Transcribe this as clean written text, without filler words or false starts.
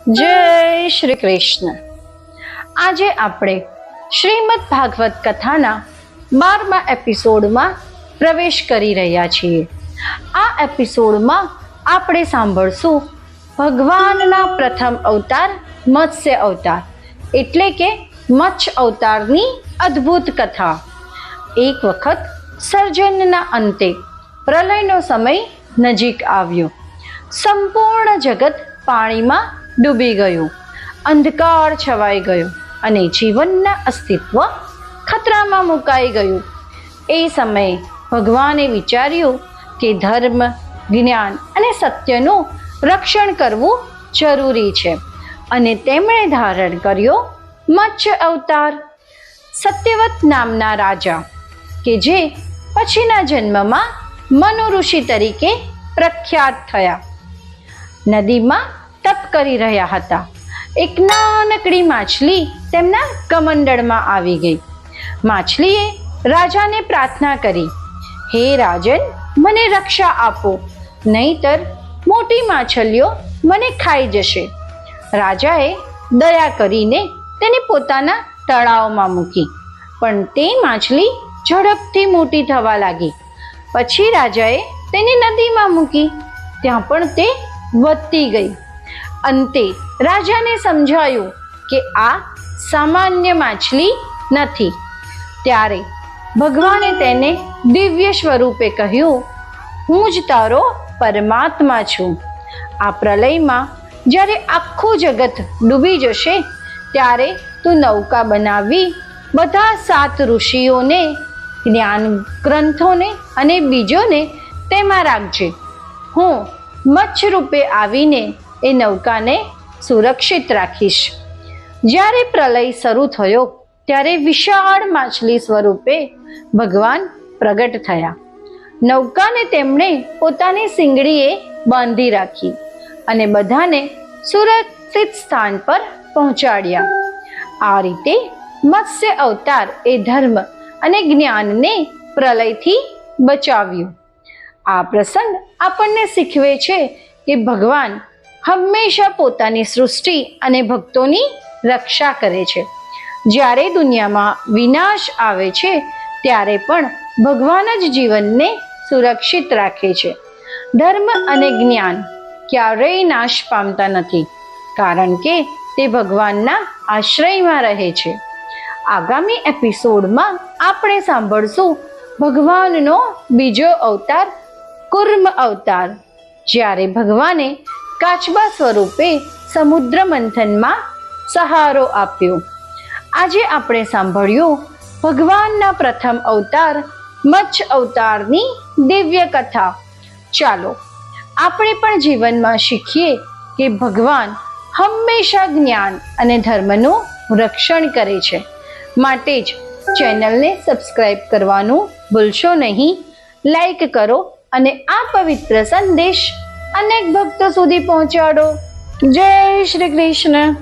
જય શ્રી કૃષ્ણ. આજે આપણે શ્રીમદ ભાગવત કથાના 12મા એપિસોડમાં પ્રવેશ કરી રહ્યા છીએ. આ એપિસોડમાં આપણે સાંભળશું ભગવાનના પ્રથમ અવતાર મત્સ્ય અવતાર એટલે કે મત્સ્ય અવતારની અદ્ભુત કથા. એક વખત સર્જનના અંતે પ્રલયનો સમય નજીક આવ્યો. સંપૂર્ણ જગત પાણીમાં ડૂબી ગયું, અંધકાર છવાઈ ગયો અને જીવનના અસ્તિત્વ ખતરામાં મુકાઈ ગયું. એ સમયે ભગવાને વિચાર્યું કે ધર્મ, જ્ઞાન અને સત્યનું રક્ષણ કરવું જરૂરી છે અને તેમણે ધારણ કર્યો મત્સ્ય અવતાર. સત્યવત નામના રાજા કે જે પછીના જન્મમાં મનુ ઋષિ તરીકે પ્રખ્યાત થયા, નદીમાં તપ કરી રહ્યા હતા. એક નાનકડી માછલી તેમના કમંડળમાં આવી ગઈ. માછલીએ રાજાને પ્રાર્થના કરી, હે રાજન, મને રક્ષા આપો, નહીતર મોટી માછલીઓ મને ખાઈ જશે. રાજાએ દયા કરીને તેને પોતાના તળાવમાં મૂકી, પણ તે માછલી ઝડપથી મોટી થવા લાગી. પછી રાજાએ તેને નદીમાં મૂકી, ત્યાં પણ તે વધતી ગઈ. અંતે રાજાને સમજાયું કે આ સામાન્ય માછલી નથી. ત્યારે ભગવાને તેને દિવ્ય સ્વરૂપે કહ્યું, હું જ તારો પરમાત્મા છું. આ પ્રલયમાં જ્યારે આખું જગત ડૂબી જશે ત્યારે તું નૌકા બનાવી બધા 7 ઋષિઓને, જ્ઞાન ગ્રંથોને અને બીજોને તેમાં રાખજે. હું મત્સ્ય રૂપે આવીને એ નૌકાને સુરક્ષિત રાખીશ. જ્યારે પ્રલય શરૂ થયો ત્યારે વિશાળ માછલી સ્વરૂપે ભગવાન પ્રગટ થયા. નૌકાને તેમણે પોતાની શીંગડીએ બાંધી રાખી અને બધાને સુરક્ષિત સ્થાન પર પહોંચાડ્યા. આ રીતે મત્સ્ય અવતાર એ ધર્મ અને જ્ઞાનને પ્રલયથી બચાવ્યું. આ પ્રસંગ આપણને શીખવે છે કે ભગવાન હંમેશા પોતાની સૃષ્ટિ અને ભક્તોની રક્ષા કરે છે. જ્યારે દુનિયામાં વિનાશ આવે છે ત્યારે પણ ભગવાન જ જીવનને સુરક્ષિત રાખે છે. ધર્મ અને જ્ઞાન ક્યારેય નાશ પામતા નથી, કારણ કે તે ભગવાનના આશ્રયમાં રહે છે. આગામી એપિસોડમાં આપણે સાંભળશું ભગવાનનો બીજો અવતાર કુર્મ અવતાર, જ્યારે ભગવાને કાચબા સ્વરૂપે સમુદ્ર મંથનમાં સહારો આપ્યો. આજે આપણે સાંભળ્યું ભગવાનના પ્રથમ અવતાર મત્સ્ય અવતારની દિવ્ય કથા. ચાલો આપણે પણ જીવનમાં શીખીએ કે ભગવાન હંમેશા જ્ઞાન અને ધર્મનું રક્ષણ કરે છે. માટે જ ચેનલને સબસ્ક્રાઈબ કરવાનું ભૂલશો નહીં. લાઈક કરો અને આ પવિત્ર સંદેશ અનેક ભક્તો સુધી પહોંચાડો. જય શ્રી કૃષ્ણ.